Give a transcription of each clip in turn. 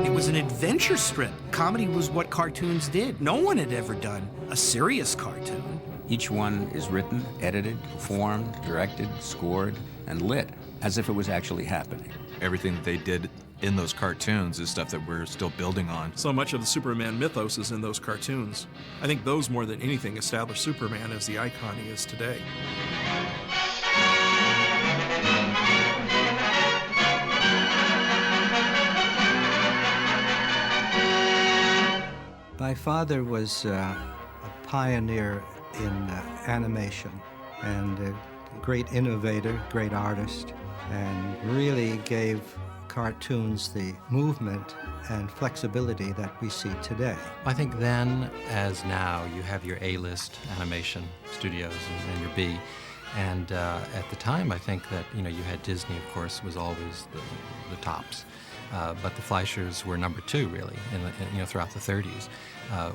It was an adventure strip. Comedy was what cartoons did. No one had ever done a serious cartoon. Each one is written, edited, formed, directed, scored, and lit as if it was actually happening. Everything that they did in those cartoons is stuff that we're still building on. So much of the Superman mythos is in those cartoons. I think those, more than anything, established Superman as the icon he is today. My father was a pioneer in animation and a great innovator, great artist, and really gave cartoons the movement and flexibility that we see today. I think then, as now, you have your A-list animation studios and your B. And at the time, I think that, you had Disney, of course, was always the tops. But the Fleischers were number two, really, throughout the 30s,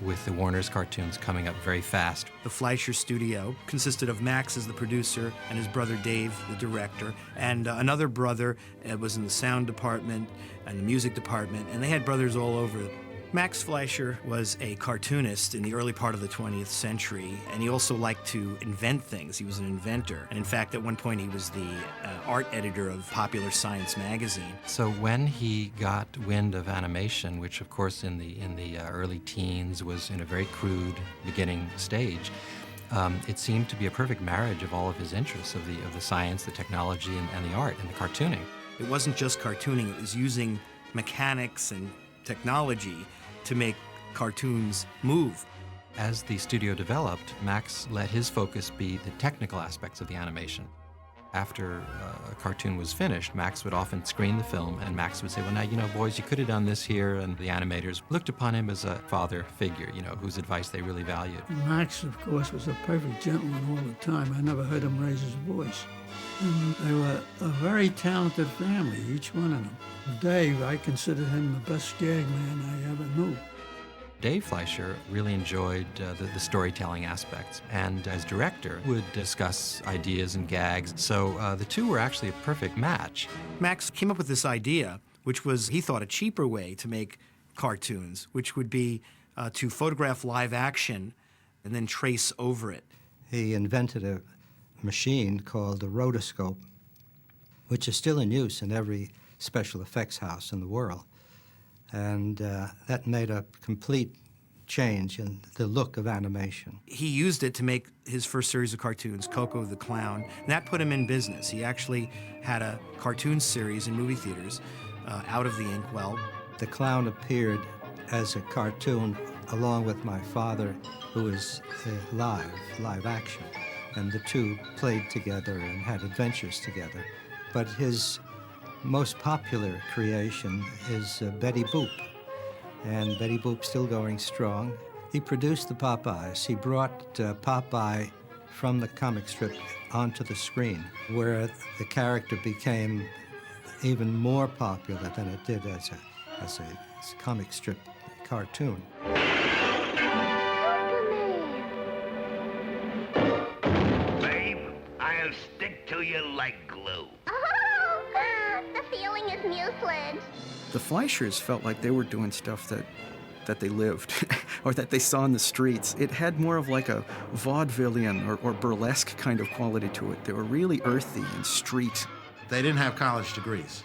with the Warner's cartoons coming up very fast. The Fleischer studio consisted of Max as the producer and his brother Dave, the director, and another brother was in the sound department and the music department, and they had brothers all over. Max Fleischer was a cartoonist in the early part of the 20th century, and he also liked to invent things. He was an inventor. And in fact, at one point, he was the art editor of Popular Science magazine. So when he got wind of animation, which of course in the early teens was in a very crude beginning stage, it seemed to be a perfect marriage of all of his interests, of the science, the technology, and the art, and the cartooning. It wasn't just cartooning, it was using mechanics and technology to make cartoons move. As the studio developed, Max let his focus be the technical aspects of the animation. After a cartoon was finished, Max would often screen the film, and Max would say, well, now, boys, you could have done this here, and the animators looked upon him as a father figure, whose advice they really valued. Max, of course, was a perfect gentleman all the time. I never heard him raise his voice. And they were a very talented family, each one of them. Dave, I consider him the best gag man I ever knew. Dave Fleischer really enjoyed the storytelling aspects, and as director would discuss ideas and gags, so the two were actually a perfect match. Max came up with this idea, which was, he thought, a cheaper way to make cartoons, which would be to photograph live action and then trace over it. He invented a machine called a rotoscope, which is still in use in every special effects house in the world. And that made a complete change in the look of animation. He used it to make his first series of cartoons, Coco the Clown, and that put him in business. He actually had a cartoon series in movie theaters, Out of the Inkwell. The clown appeared as a cartoon along with my father, who was live action. And the two played together and had adventures together. But his most popular creation is Betty Boop. And Betty Boop's still going strong. He produced the Popeyes. He brought Popeye from the comic strip onto the screen, where the character became even more popular than it did as a comic strip cartoon. Babe, I'll stick to you like glue. The feeling is mucilage. The Fleischers felt like they were doing stuff that they lived or that they saw in the streets. It had more of like a vaudevillian or burlesque kind of quality to it. They were really earthy and street. They didn't have college degrees.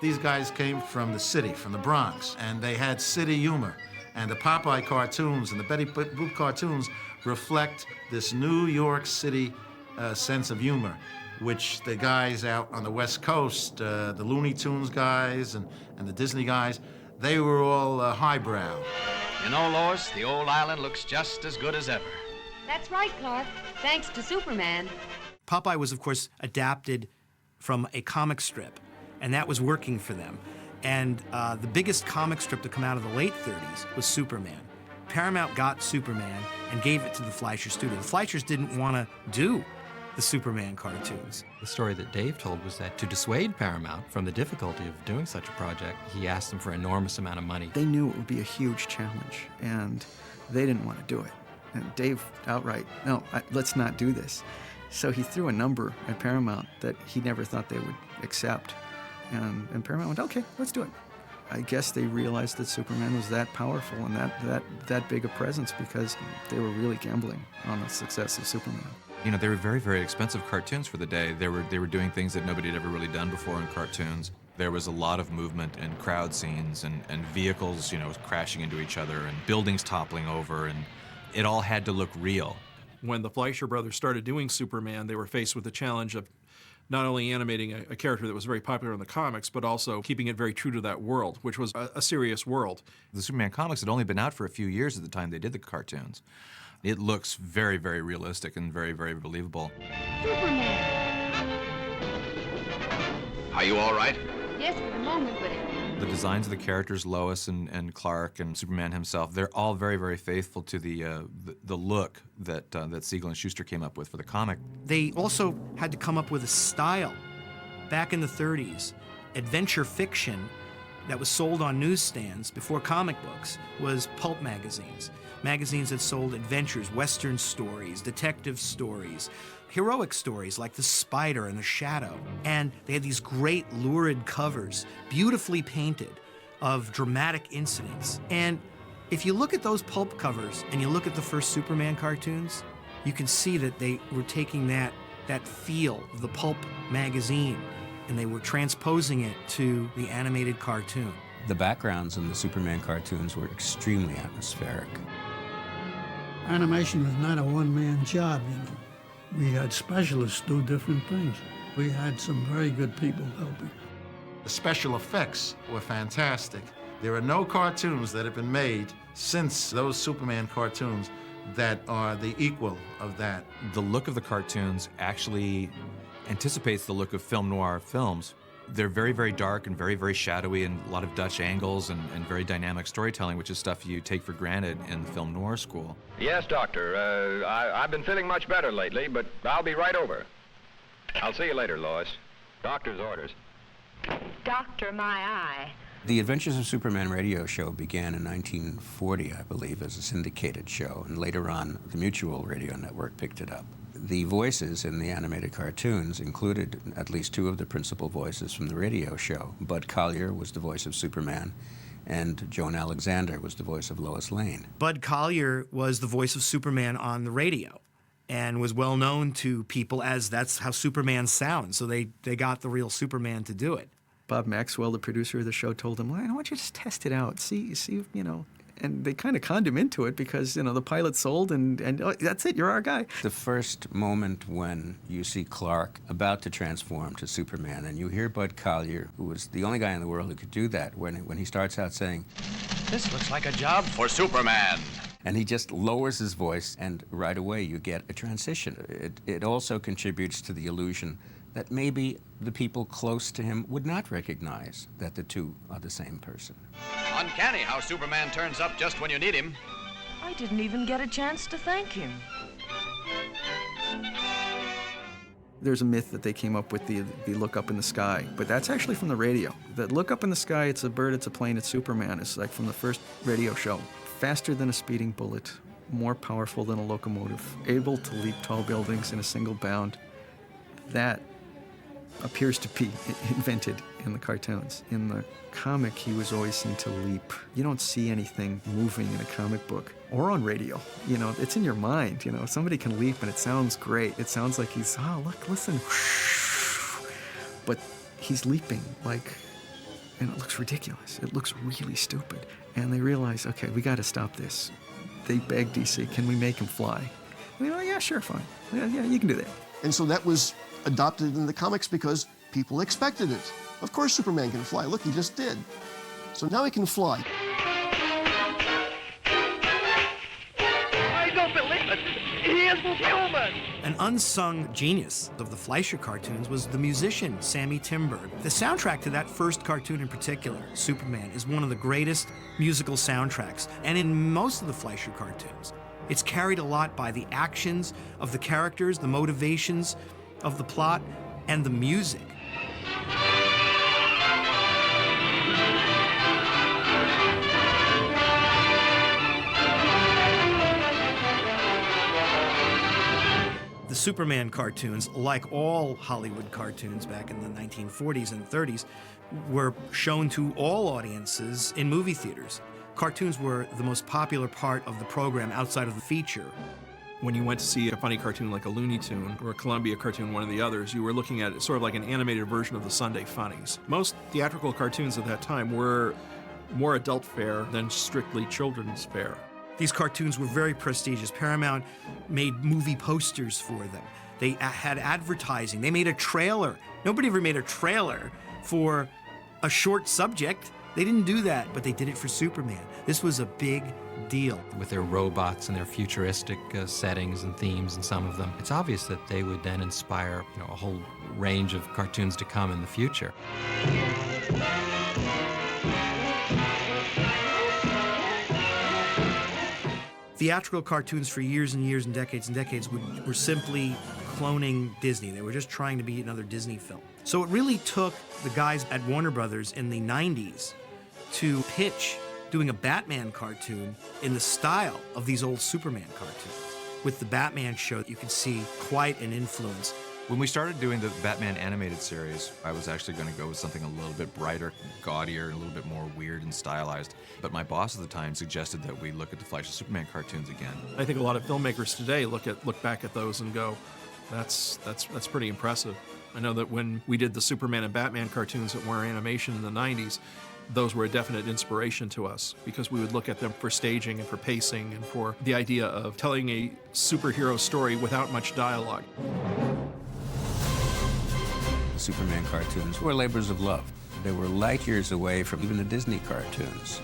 These guys came from the city, from the Bronx, and they had city humor. And the Popeye cartoons and the Betty Boop cartoons reflect this New York City sense of humor, which the guys out on the West Coast, the Looney Tunes guys and the Disney guys, they were all highbrow. Lois, the old island looks just as good as ever. That's right, Clark. Thanks to Superman. Popeye was, of course, adapted from a comic strip, and that was working for them. And the biggest comic strip to come out of the late 30s was Superman. Paramount got Superman and gave it to the Fleischer studio. The Fleischers didn't want to do the Superman cartoons. The story that Dave told was that to dissuade Paramount from the difficulty of doing such a project, he asked them for an enormous amount of money. They knew it would be a huge challenge, and they didn't want to do it. And Dave outright, no, let's not do this. So he threw a number at Paramount that he never thought they would accept. And Paramount went, okay, let's do it. I guess they realized that Superman was that powerful and that big a presence because they were really gambling on the success of Superman. You know, they were very, very expensive cartoons for the day. They were doing things that nobody had ever really done before in cartoons. There was a lot of movement and crowd scenes and vehicles, you know, crashing into each other and buildings toppling over, and it all had to look real. When the Fleischer brothers started doing Superman, they were faced with the challenge of not only animating a character that was very popular in the comics, but also keeping it very true to that world, which was a serious world. The Superman comics had only been out for a few years at the time they did the cartoons. It looks very, very realistic and very, very believable. Superman! Are you all right? Yes, for the moment, but The designs of the characters, Lois and Clark and Superman himself, they're all very, very faithful to the look that Siegel and Schuster came up with for the comic. They also had to come up with a style. Back in the 30s, adventure fiction that was sold on newsstands before comic books was pulp magazines. Magazines that sold adventures, Western stories, detective stories, heroic stories like The Spider and The Shadow. And they had these great lurid covers, beautifully painted, of dramatic incidents. And if you look at those pulp covers and you look at the first Superman cartoons, you can see that they were taking that feel of the pulp magazine and they were transposing it to the animated cartoon. The backgrounds in the Superman cartoons were extremely atmospheric. Animation was not a one-man job, you know. We had specialists do different things. We had some very good people helping. The special effects were fantastic. There are no cartoons that have been made since those Superman cartoons that are the equal of that. The look of the cartoons actually anticipates the look of film noir films. They're very, very dark and very, very shadowy and a lot of Dutch angles and very dynamic storytelling, which is stuff you take for granted in the film noir school. Yes, Doctor. I've been feeling much better lately, but I'll be right over. I'll see you later, Lois. Doctor's orders. Doctor, my eye. The Adventures of Superman radio show began in 1940, I believe, as a syndicated show, and later on, the Mutual Radio Network picked it up. The voices in the animated cartoons included at least two of the principal voices from the radio show. Bud Collyer was the voice of Superman, and Joan Alexander was the voice of Lois Lane. Bud Collyer was the voice of Superman on the radio and was well known to people as that's how Superman sounds, so they got the real Superman to do it. Bob Maxwell, the producer of the show, told him, well, I want you to just test it out, see, you know. And they kind of conned him into it because, you know, the pilot sold and oh, that's it, you're our guy. The first moment when you see Clark about to transform to Superman and you hear Bud Collyer, who was the only guy in the world who could do that, when he starts out saying, "This looks like a job for Superman." And he just lowers his voice and right away you get a transition. It also contributes to the illusion that maybe the people close to him would not recognize that the two are the same person. Uncanny how Superman turns up just when you need him. I didn't even get a chance to thank him. There's a myth that they came up with, the look up in the sky, but that's actually from the radio. The look up in the sky, it's a bird, it's a plane, it's Superman. It's like from the first radio show. Faster than a speeding bullet, more powerful than a locomotive, able to leap tall buildings in a single bound. That appears to be invented in the cartoons. In the comic, he was always seen to leap. You don't see anything moving in a comic book or on radio. You know, it's in your mind. You know, somebody can leap and it sounds great. It sounds like he's, oh, look, listen. But he's leaping like, and it looks ridiculous. It looks really stupid. And they realize, okay, we got to stop this. They beg DC, can we make him fly? And they're like, yeah, sure, fine. Yeah, you can do that. And so that was adopted in the comics because people expected it. Of course Superman can fly. Look, he just did. So now he can fly. I don't believe it. He is human. An unsung genius of the Fleischer cartoons was the musician Sammy Timberg. The soundtrack to that first cartoon in particular, Superman, is one of the greatest musical soundtracks. And in most of the Fleischer cartoons, it's carried a lot by the actions of the characters, the motivations of the plot, and the music. The The Superman cartoons, like all Hollywood cartoons back in the 1940s and 30s, were shown to all audiences in movie theaters. Cartoons were the most popular part of the program outside of the feature. When you went to see a funny cartoon like a Looney Tune or a Columbia cartoon, one of the others, you were looking at it sort of like an animated version of the Sunday Funnies. Most theatrical cartoons at that time were more adult fare than strictly children's fare. These cartoons were very prestigious. Paramount made movie posters for them. They had advertising. They made a trailer. Nobody ever made a trailer for a short subject. They didn't do that, but they did it for Superman. This was a big deal. With their robots and their futuristic settings and themes in some of them, it's obvious that they would then inspire, a whole range of cartoons to come in the future. Theatrical cartoons for years and years and decades were simply cloning Disney. They were just trying to be another Disney film. So it really took the guys at Warner Brothers in the 90s to pitch doing a Batman cartoon in the style of these old Superman cartoons. With the Batman show, you could see quite an influence. When we started doing the Batman animated series, I was actually going to go with something a little bit brighter, gaudier, a little bit more weird and stylized. But my boss at the time suggested that we look at the Fleischer Superman cartoons again. I think a lot of filmmakers today look back at those and go, that's pretty impressive. I know that when we did the Superman and Batman cartoons at Warner Animation in the 90s, those were a definite inspiration to us because we would look at them for staging and for pacing and for the idea of telling a superhero story without much dialogue. The Superman cartoons were labors of love. They were light years away from even the Disney cartoons.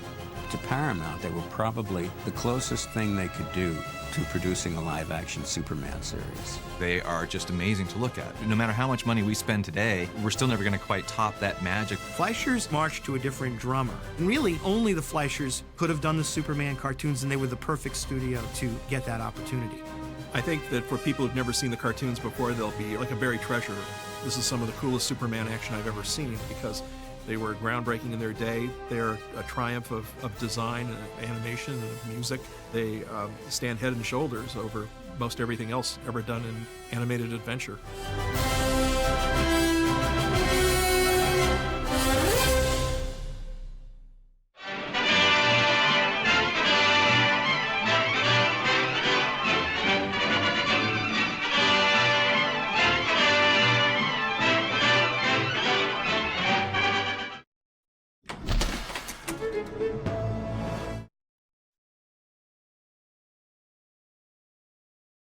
To Paramount, they were probably the closest thing they could do to producing a live-action Superman series. They are just amazing to look at. No matter how much money we spend today, we're still never going to quite top that magic. Fleischers marched to a different drummer. And really, only the Fleischers could have done the Superman cartoons, and they were the perfect studio to get that opportunity. I think that for people who've never seen the cartoons before, they'll be like a buried treasure. This is some of the coolest Superman action I've ever seen because they were groundbreaking in their day. They're a triumph of design and animation and of music. They stand head and shoulders over most everything else ever done in animated adventure.